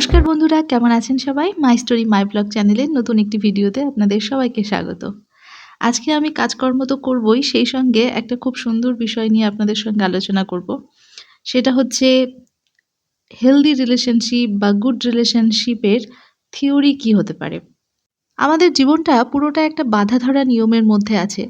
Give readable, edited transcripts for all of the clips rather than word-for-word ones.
নমস্কার বন্ধুরা, কেমন আছেন সবাই? মাই স্টোরি মাই ব্লগ চ্যানেলের নতুন একটি ভিডিওতে আপনাদের সবাইকে স্বাগত। আজকে আমি কাজকর্ম তো করবই, সেই সঙ্গে একটা খুব সুন্দর বিষয় নিয়ে আপনাদের সঙ্গে আলোচনা করব। সেটা হচ্ছে হেলদি রিলেশনশিপ বা গুড রিলেশনশিপের থিওরি কী হতে পারে। আমাদের জীবনটা পুরোটা একটা বাঁধা ধরা নিয়মের মধ্যে আছে।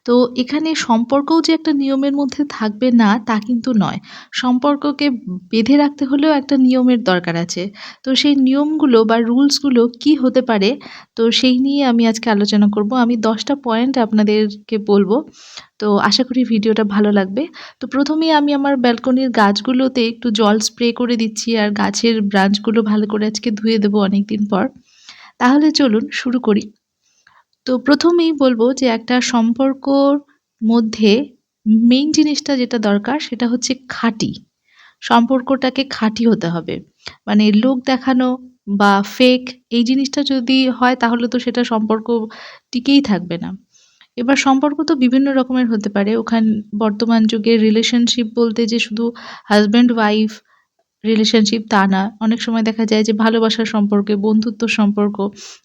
তো এখানে সম্পর্কও যে একটা নিয়মের মধ্যে থাকবে না তা কিন্তু নয়। সম্পর্ককে বেঁধে রাখতে হলেও একটা নিয়মের দরকার আছে। তো সেই নিয়মগুলো বা রুলসগুলো কি হতে পারে, তো সেই নিয়ে আমি আজকে আলোচনা করব। আমি ১০ টা পয়েন্ট আপনাদেরকে বলব। তো আশা করি ভিডিওটা ভালো লাগবে। তো প্রথমেই আমি আমার ব্যালকনির গাছগুলোতে একটু জল স্প্রে করে দিচ্ছি আর গাছের ব্রাঞ্চগুলো ভালো করে আজকে ধুয়ে দেবো অনেকদিন পর। তাহলে চলুন শুরু করি। তো প্রথমেই বলব যে একটা সম্পর্কর মধ্যে মেইন জিনিসটা যেটা দরকার সেটা হচ্ছে খাঁটি। সম্পর্কটাকে খাঁটি হতে হবে। মানে লোক দেখানো বা ফেক এই জিনিসটা যদি হয় তাহলে তো সেটা সম্পর্ক টিকেই থাকবে না। এবার সম্পর্ক তো বিভিন্ন রকমের হতে পারে। বর্তমান যুগে রিলেশনশিপ বলতে যে শুধু হাসব্যান্ড ওয়াইফ রিলেশনশিপ তা না। অনেক সময় দেখা যায় যে ভালোবাসার সম্পর্কে, বন্ধুত্বর সম্পর্ক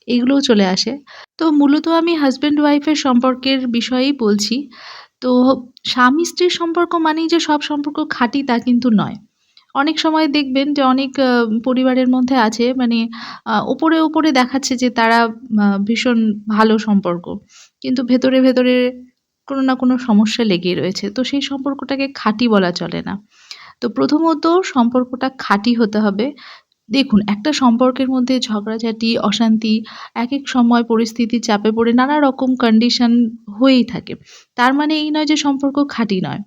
এগুলোও চলে আসে। তো মূলত আমি হাসব্যান্ড ওয়াইফের সম্পর্কের বিষয়েই বলছি। তো স্বামী-স্ত্রীর সম্পর্ক মানেই যে সব সম্পর্ক খাঁটি তা কিন্তু নয়। অনেক সময় দেখবেন যে অনেক পরিবারের মধ্যে আছে মানে ওপরে দেখাচ্ছে যে তারা ভীষণ ভালো সম্পর্ক। কিন্তু ভেতরে কোনো না কোনো সমস্যা লেগেই রয়েছে। তো সেই সম্পর্কটাকে খাঁটি বলা চলে না। তো প্রথমত সম্পর্কটা খাঁটি হতে হবে। দেখুন একটা সম্পর্কের মধ্যে ঝগড়াঝাটি, অশান্তি একেক সময় পরিস্থিতির চাপে পড়ে নানা রকম কন্ডিশন হয়েই থাকে। তার মানে এই নয় যে সম্পর্ক খাঁটি নয়।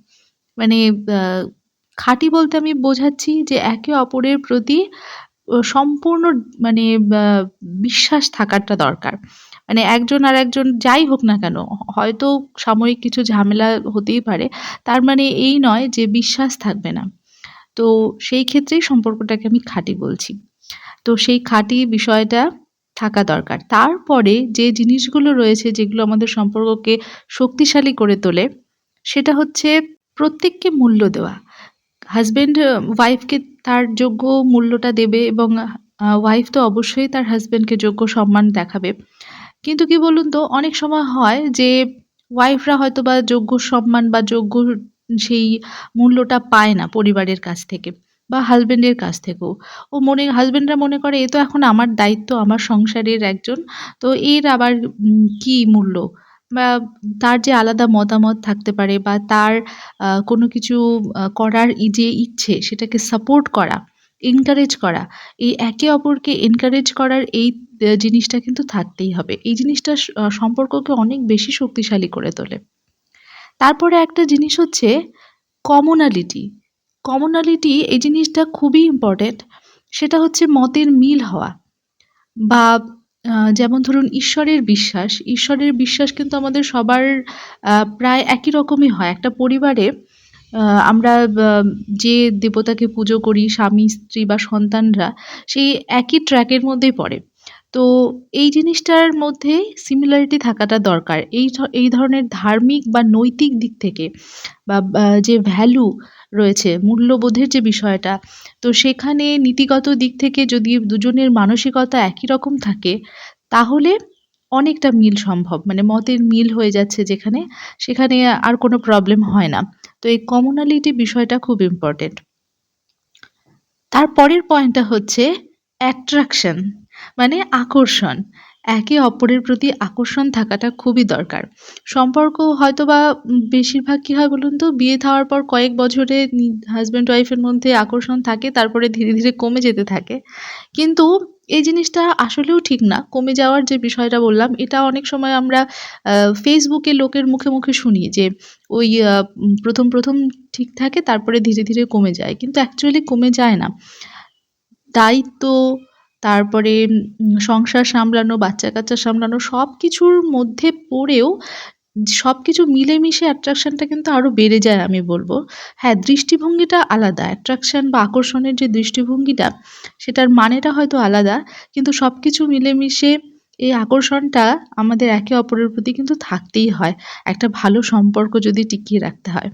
মানে আ খাঁটি বলতে আমি বোঝাচ্ছি যে একে অপরের প্রতি সম্পূর্ণ মানে বা বিশ্বাস থাকাটা দরকার। মানে একজন আরেকজন যাই হোক না কেন, হয়তো সাময়িক কিছু ঝামেলা হতেই পারে। তার মানে এই নয় যে বিশ্বাস থাকবে না। তো সেই ক্ষেত্রেই সম্পর্কটাকে আমি খাঁটি বলছি। তো সেই খাঁটি বিষয়টা থাকা দরকার। তারপরে যে জিনিসগুলো রয়েছে যেগুলো আমাদের সম্পর্ককে শক্তিশালী করে তোলে, সেটা হচ্ছে প্রত্যেককে মূল্য দেওয়া। হাসব্যান্ড ওয়াইফকে তার যোগ্য মূল্যটা দেবে এবং ওয়াইফ তো অবশ্যই তার হাসব্যান্ডকে যোগ্য সম্মান দেখাবে। কিন্তু কি বলুন তো অনেক সময় হয় যে ওয়াইফরা হয়তোবা যোগ্য সম্মান বা যোগ্য সেই মূল্যটা পায় না পরিবারের কাছ থেকে বা হাসব্যান্ডের কাছ থেকেও। হাসব্যান্ডরা মনে করে এ তো এখন আমার দায়িত্ব, আমার সংসারের একজন। তো এর আবার কি মূল্য? বা তার যে আলাদা মতামত থাকতে পারে বা তার কোনো কিছু করার যে ইচ্ছে সেটাকে সাপোর্ট করা, এনকারেজ করা। এই একে অপরকে এনকারেজ করার এই জিনিসটা কিন্তু থাকতেই হবে। এই জিনিসটা সম্পর্ককে অনেক বেশি শক্তিশালী করে তোলে। তারপরে একটা জিনিস হচ্ছে কমনালিটি। কমনালিটি এই জিনিসটা খুবই ইম্পোর্টেন্ট। সেটা হচ্ছে মতের মিল হওয়া বা যেমন ধরুন ঈশ্বরের বিশ্বাস কিন্তু আমাদের সবার প্রায় একই রকমই হয়। একটা পরিবারে আ আমরা যে দেবতাকে পুজো করি স্বামী, স্ত্রী বা সন্তানরা সেই একই ট্র্যাকের মধ্যেই পড়ে। তো এই জিনিসটার মধ্যে সিমিলারিটি থাকাটা দরকার। এই ধরনের ধার্মিক বা নৈতিক দিক থেকে যে ভ্যালু রয়েছে, মূল্যবোধের যে বিষয়টা, তো সেখানে নীতিগত দিক থেকে যদি দুজনের মানসিকতা একই রকম থাকে, তাহলে অনেকটা মিল সম্ভব। মানে মতের মিল হয়ে যাচ্ছে যেখানে, সেখানে আর কোনো প্রবলেম হয় না। তো এই কমনালিটি বিষয়টা খুব ইম্পোর্টেন্ট। তার পরের পয়েন্টটা হচ্ছে অ্যাট্রাকশন মানে আকর্ষণ। একে অপরের প্রতি আকর্ষণ থাকাটা খুবই দরকার। সম্পর্ক হয়তোবা বেশিরভাগ কি হয় বলুন তো? বিয়ে থাওয়ার পর কয়েক বছরে হাসব্যান্ড ওয়াইফ এর মধ্যে আকর্ষণ থাকে, তারপরে ধীরে কমে যেতে থাকে। কিন্তু এই জিনিসটা আসলেও ঠিক না। কমে যাওয়ার যে বিষয়টা বললাম, এটা অনেক সময় আমরা আ Facebook এ লোকের মুখে শুনি যে ওই ১ম ঠিক থাকে তারপরে ধীরে কমে যায়। কিন্তু অ্যাকচুয়ালি কমে যায় না। দায়িত্ব, তারপরে সংসার সামলানো, বাচ্চা-কাচ্চা সামলানো সবকিছুর মধ্যে পড়েও সবকিছু মিলেমিশে অ্যাট্রাকশনটা কিন্তু আরো বেড়ে যায় আমি বলব। হ্যাঁ, দৃষ্টিভঙ্গিটা আলাদা। অ্যাট্রাকশন বা আকর্ষণের যে দৃষ্টিভঙ্গিটা, সেটার মানেটা হয়তো আলাদা। কিন্তু সবকিছু মিলেমিশে এই আকর্ষণটা আমাদের একে অপরের প্রতি কিন্তু থাকতেই হয়। একটা ভালো সম্পর্ক যদি টিকিয়ে রাখতে হয়।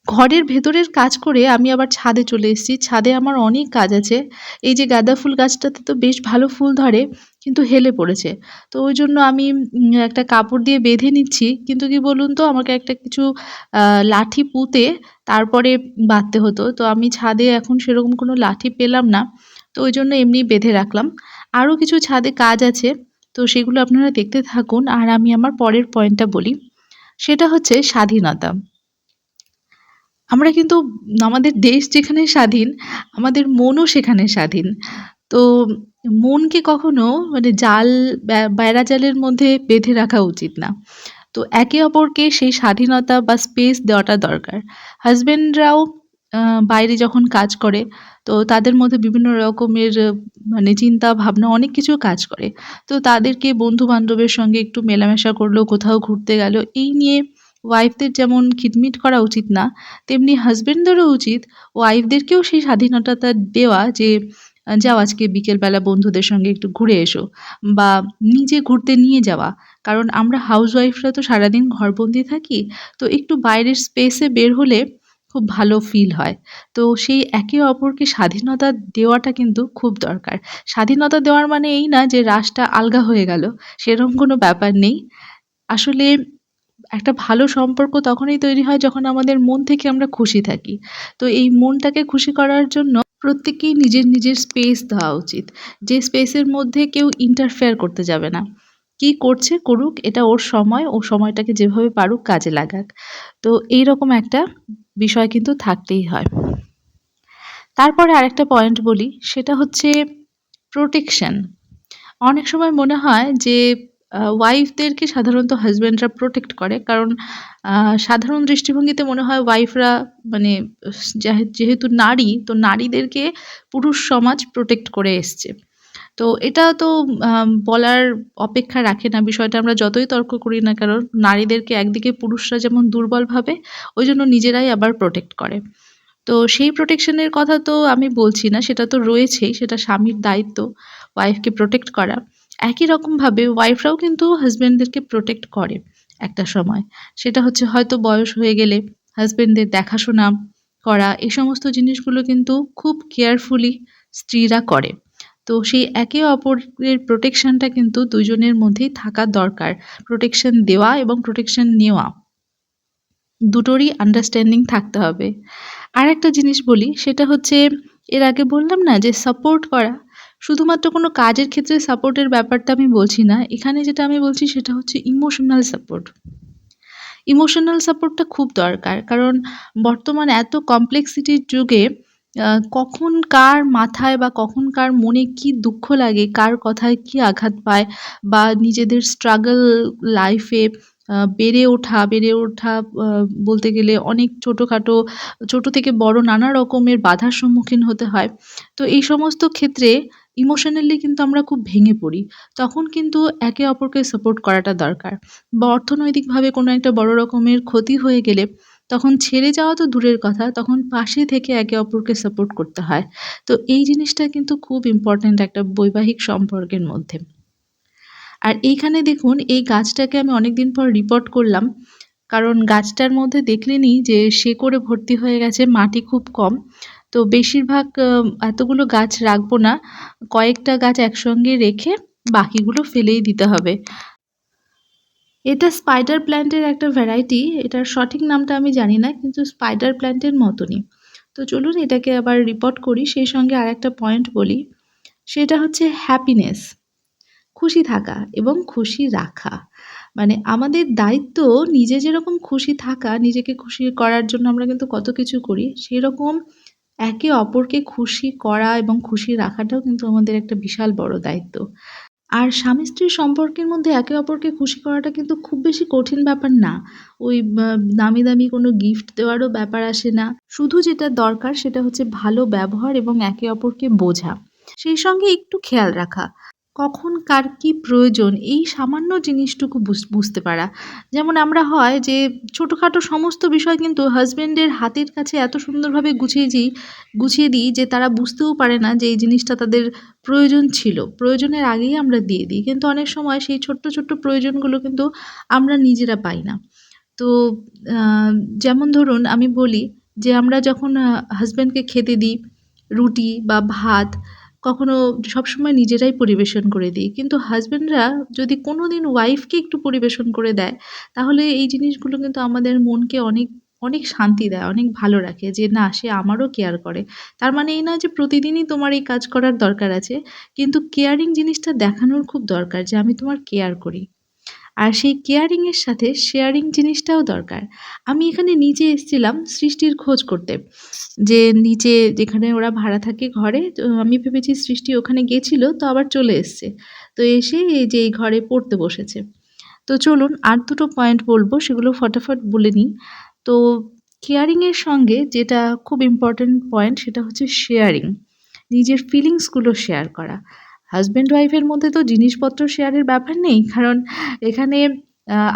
ঘরের ভেতরের কাজ করে আমি আবার ছাদে চলে এসেছি। ছাদে আমার অনেক কাজ আছে। এই যে গাঁদা ফুল গাছটাতে তো বেশ ভালো ফুল ধরে, কিন্তু হেলে পড়েছে। তো ওইজন্য আমি একটা কাপড় দিয়ে বেঁধে নিচ্ছি। কিন্তু কি বলুন তো, আমাকে একটা কিছু আ লাঠি পুঁতে তারপরে বাঁধতে হতো। তো আমি ছাদে এখন সেরকম কোনো লাঠি পেলাম না। তো ওইজন্য এমনি বেঁধে রাখলাম। আরো কিছু ছাদে কাজ আছে। তো সেগুলো আপনারা দেখতে থাকুন। আর আমি আমার পরের পয়েন্টটা বলি। সেটা হচ্ছে স্বাধীনতা। আমরা কিন্তু আমাদের দেশ যেখানে স্বাধীন, আমাদের মনও সেখানে স্বাধীন। তো মনকে কখনো মানে বেড়া জালের মধ্যে বেঁধে রাখা উচিত না। তো একে অপরকে সেই স্বাধীনতা বা স্পেস দেওয়াটা দরকার। হাসব্যান্ডরাও আ বাইরে যখন কাজ করে, তো তাদের মধ্যে বিভিন্ন রকমের মানে চিন্তা ভাবনা অনেক কিছু কাজ করে। তো তাদেরকে বন্ধু-বান্ধবের সঙ্গে একটু মেলামেশা করলো, কোথাও ঘুরতে গেল, এই নিয়ে ওয়াইফদের যেমন খিটমিট করা উচিত না, তেমনি হাসব্যান্ডদেরও উচিত ওয়াইফদেরকেও সেই স্বাধীনতাটা দেওয়া যে, "যাও আজকে বিকেলবেলা বন্ধুদের সঙ্গে একটু ঘুরে এসো" বা নিজে ঘুরতে নিয়ে যাওয়া। কারণ আমরা হাউসওয়াইফরা তো সারাদিন ঘরবন্দি থাকি। তো একটু বাইরের স্পেসে বের হলে খুব ভালো ফিল হয়। তো সেই একে অপরকে স্বাধীনতা দেওয়াটা কিন্তু খুব দরকার। স্বাধীনতা দেওয়ার মানে এই না যে রাশটা আলগা হয়ে গেল, সেরকম কোনো ব্যাপার নেই। আসলে একটা ভালো সম্পর্ক তখনই তৈরি হয় যখন আমাদের মন থেকে আমরা খুশি থাকি। তো এই মনটাকে খুশি করার জন্য প্রত্যেককেই নিজের, নিজের স্পেস দেওয়া উচিত। যে স্পেসের মধ্যে কেউ ইন্টারফেয়ার করতে যাবে না। কি করছে করুক, এটা ওর সময়, ও সময়টাকে যেভাবে পারুক কাজে লাগাক। তো এইরকম একটা বিষয় কিন্তু থাকতেই হয়। তারপরে আরেকটা পয়েন্ট বলি, সেটা হচ্ছে প্রোটেকশন। অনেক সময় মনে হয় যে ওয়াইফদেরকে সাধারণত হাসব্যান্ডরা প্রোটেক্ট করে। কারণ আ সাধারণ দৃষ্টিভঙ্গিতে মনে হয় ওয়াইফরা মানে যেহেতু নারী, তো নারীদেরকে পুরুষ সমাজ প্রোটেক্ট করে এসছে। তো এটা তো বলার অপেক্ষা রাখে না। বিষয়টা আমরা যতই তর্ক করি না কেন, নারীদেরকে একদিকে পুরুষরা যেমন দুর্বল ভাবে, ওইজন্য নিজেরাই আবার প্রোটেক্ট করে। তো সেই প্রোটেকশন এর কথা তো আমি বলছি না, সেটা তো রয়েছেই, সেটা স্বামীর দায়িত্ব ওয়াইফকে প্রোটেক্ট করা। একই রকমভাবে ওয়াইফরাও কিন্তু হাসব্যান্ডদেরকে প্রোটেক্ট করে একটা সময়। সেটা হচ্ছে হয়তো বয়স হয়ে গেলে হাসব্যান্ডদের দেখাশোনা করা, এই সমস্ত জিনিসগুলো কিন্তু খুব কেয়ারফুলি স্ত্রীরা করে। তো সেই একে অপরের প্রোটেকশনটা কিন্তু দুজনের মধ্যেই থাকা দরকার। প্রোটেকশন দেওয়া এবং প্রোটেকশন নেওয়া দুটোরই আন্ডারস্ট্যান্ডিং থাকতে হবে। আরেকটা জিনিস বলি, সেটা হচ্ছে এর আগে বললাম না যে সাপোর্ট করা। শুধুমাত্র কোনো কাজের ক্ষেত্রে সাপোর্টের ব্যাপারটা আমি বলছি না। এখানে যেটা আমি বলছি সেটা হচ্ছে ইমোশনাল সাপোর্ট। ইমোশনাল সাপোর্টটা খুব দরকার। কারণ বর্তমান এত কমপ্লেক্সিটির যুগে কখন কার মাথায় বা কখন কার মনে কি দুঃখ লাগে, কার কথায় কি আঘাত পায় বা নিজেদের স্ট্রাগল লাইফে বেড়ে ওঠা বলতে গেলে অনেক ছোটখাটো, ছোট থেকে বড় নানা রকমের বাধার সম্মুখীন হতে হয়। তো এই সমস্ত ক্ষেত্রে ইমোশনালি কিন্তু আমরা খুব ভেঙে পড়ি। তখন কিন্তু একে অপরকে সাপোর্ট করাটা দরকার। বা অর্থনৈতিকভাবে কোনো একটা বড় রকমের ক্ষতি হয়ে গেলে তখন ছেড়ে যাওয়া তো দূরের কথা, তখন পাশে থেকে একে অপরকে সাপোর্ট করতে হয়। তো এই জিনিসটা কিন্তু খুব ইম্পোর্টেন্ট একটা বৈবাহিক সম্পর্কের মধ্যে। আর এইখানে দেখুন, এই গাছটাকে আমি অনেকদিন পর রিপোর্ট করলাম। কারণ গাছটার মধ্যে দেখলেনই যে শেকড়ে ভর্তি হয়ে গেছে, মাটি খুব কম। তো বেশিরভাগ এতগুলো গাছ রাখবো না। কয়েকটা গাছ একসঙ্গে রেখে বাকিগুলো ফেলেই দিতে হবে। এটা স্পাইডার প্ল্যান্টের একটা ভ্যারাইটি। এটার সঠিক নামটা আমি জানি না। কিন্তু স্পাইডার প্ল্যান্টের মতনই। তো চলুন এটাকে আবার রিপোর্ট করি। সেই সঙ্গে আরেকটা পয়েন্ট বলি। সেটা হচ্ছে হ্যাপিনেস। খুশি থাকা এবং খুশি রাখা। মানে আমাদের দায়িত্ব নিজে যেরকম খুশি থাকা, নিজেকে খুশি করার জন্য আমরা কিন্তু কত কিছু করি। সেরকম একে অপরকে খুশি করা এবং খুশি রাখাটাও কিন্তু আমাদের একটা বিশাল বড় দায়িত্ব। আর স্বামী-স্ত্রীর সম্পর্কের মধ্যে একে অপরকে খুশি করাটা কিন্তু খুব বেশি কঠিন ব্যাপার না। ওই দামি, দামি কোনো গিফট দেওয়ারও ব্যাপার আসে না। শুধু যেটা দরকার সেটা হচ্ছে ভালো ব্যবহার এবং একে অপরকে বোঝা। সেই সঙ্গে একটু খেয়াল রাখা। কখন কার কি প্রয়োজন, এই সামান্য জিনিসটুকু বুঝতে পারা। যেমন আমরা হয় যে ছোটখাটো সমস্ত বিষয় কিন্তু হাসব্যান্ডের হাতের কাছে এত সুন্দরভাবে গুছিয়ে দিই যে তারা বুঝতেও পারে না যে এই জিনিসটা তাদের প্রয়োজন ছিল। প্রয়োজনের আগেই আমরা দিয়ে দিই। কিন্তু অনেক সময় সেই ছোট্ট, ছোট্ট প্রয়োজনগুলো কিন্তু আমরা নিজেরা পাই না। তো আ যেমন ধরুন আমি বলি যে আমরা যখন হাসব্যান্ডকে খেতে দিই রুটি বা ভাত, কখনো সবসময় নিজেরাই পরিবেশন করে দিই। কিন্তু হাসব্যান্ডরা যদি কোনোদিন ওয়াইফকে একটু পরিবেশন করে দেয়, তাহলে এই জিনিসগুলো কিন্তু আমাদের মনকে অনেক, অনেক শান্তি দেয়, অনেক ভালো রাখে যে না সে আমারও কেয়ার করে। তার মানে এই নয় যে প্রতিদিনই তোমার এই কাজ করার দরকার আছে। কিন্তু কেয়ারিং জিনিসটা দেখানোর খুব দরকার যে আমি তোমার কেয়ার করি। আর সেই কেয়ারিং এর সাথে শেয়ারিং জিনিসটাও দরকার। আমি এখানে নিচে এসছিলাম সৃষ্টির খোঁজ করতে। যে নিচে যেখানে ওরা ভাড়া থাকে ঘরে, তো আমি ভেবেছি সৃষ্টি ওখানে গেছিল তো আবার চলে এসছে। তো এসে এই যে এই ঘরে পড়তে বসেছে। তো চলুন আর দুটো পয়েন্ট বলব সেগুলো ফটাফট বলে নিই। তো কেয়ারিং এর সঙ্গে যেটা খুব ইম্পোর্টেন্ট পয়েন্ট সেটা হচ্ছে শেয়ারিং। নিজের ফিলিংস গুলো শেয়ার করা। হাসব্যান্ড ওয়াইফ এর মধ্যে তো জিনিসপত্র শেয়ারের ব্যাপার নেই। কারণ এখানে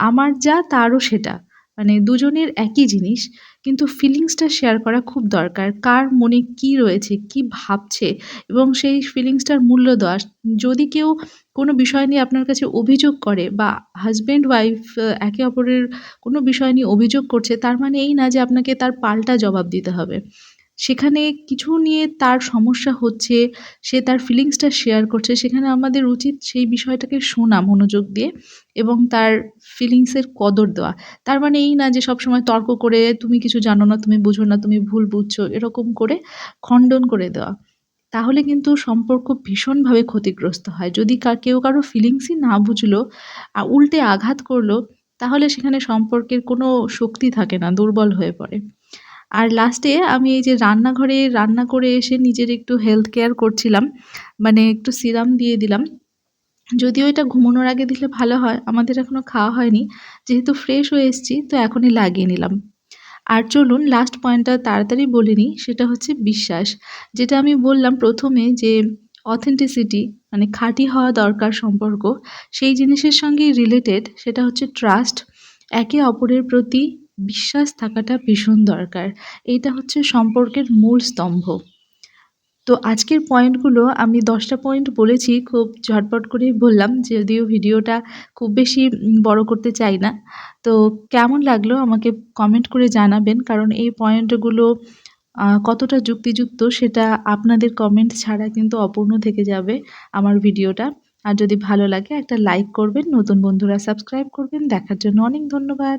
আমার যা তারও সেটা। মানে দুজনের একই জিনিস। কিন্তু ফিলিংসটা শেয়ার করা খুব দরকার। কার মনে কি রয়েছে, কি ভাবছে এবং সেই ফিলিংসটার মূল্য দেওয়া। যদি কেউ কোনো বিষয় নিয়ে আপনার কাছে অভিযোগ করে বা হাসব্যান্ড ওয়াইফ একে অপরের কোনো বিষয় নিয়ে অভিযোগ করছে, তার মানে এই না যে আপনাকে তার পাল্টা জবাব দিতে হবে। সেখানে কিছু নিয়ে তার সমস্যা হচ্ছে, সে তার ফিলিংসটা শেয়ার করছে, সেখানে আমাদের উচিত সেই বিষয়টাকে শোনা মনোযোগ দিয়ে এবং তার ফিলিংসের কদর দেওয়া। তার মানে এই না যে সবসময় তর্ক করে, "তুমি কিছু জানো না, তুমি বুঝো না, তুমি ভুল বুঝছো" এরকম করে খণ্ডন করে দেওয়া। তাহলে কিন্তু সম্পর্ক ভীষণভাবে ক্ষতিগ্রস্ত হয়। যদি কেউ কারো ফিলিংসই না বুঝলো, উল্টে আঘাত করলো, তাহলে সেখানে সম্পর্কের কোনো শক্তি থাকে না, দুর্বল হয়ে পড়ে। আর লাস্টে আমি এই যে রান্নাঘরে রান্না করে এসে নিজের একটু হেলথ কেয়ার করছিলাম। মানে একটু সিরাম দিয়ে দিলাম। যদিও এটা ঘুমানোর আগে দিলে ভালো হয়। আমাদের এখনো খাওয়া হয়নি। যেহেতু ফ্রেশ হয়ে এসেছি তো এখনই লাগিয়ে নিলাম। আর চলুন লাস্ট পয়েন্টটা তাড়াতাড়ি বলে নিই, সেটা হচ্ছে বিশ্বাস। যেটা আমি বললাম ১ম এ যে অথেন্টিসিটি মানে খাঁটি হওয়া দরকার সম্পর্ক। সেই জিনিসের সঙ্গেই রিলেটেড সেটা হচ্ছে ট্রাস্ট। একে অপরের প্রতি বিশ্বাস থাকাটা ভীষণ দরকার। এইটা হচ্ছে সম্পর্কের মূল স্তম্ভ। তো আজকের পয়েন্টগুলো আমি ১০ টা পয়েন্ট বলেছি খুব ঝটপট করেই বললাম। যদিও ভিডিওটা খুব বেশি বড় করতে চাই না। তো কেমন লাগলো আমাকে কমেন্ট করে জানাবেন। কারণ এই পয়েন্টগুলো কতটা যুক্তিযুক্ত সেটা আপনাদের কমেন্ট ছাড়া কিন্তু অপূর্ণ থেকে যাবে আমার ভিডিওটা। আর যদি ভালো লাগে একটা লাইক করবেন, নতুন বন্ধুরা সাবস্ক্রাইব করবেন। দেখার জন্য অনেক ধন্যবাদ।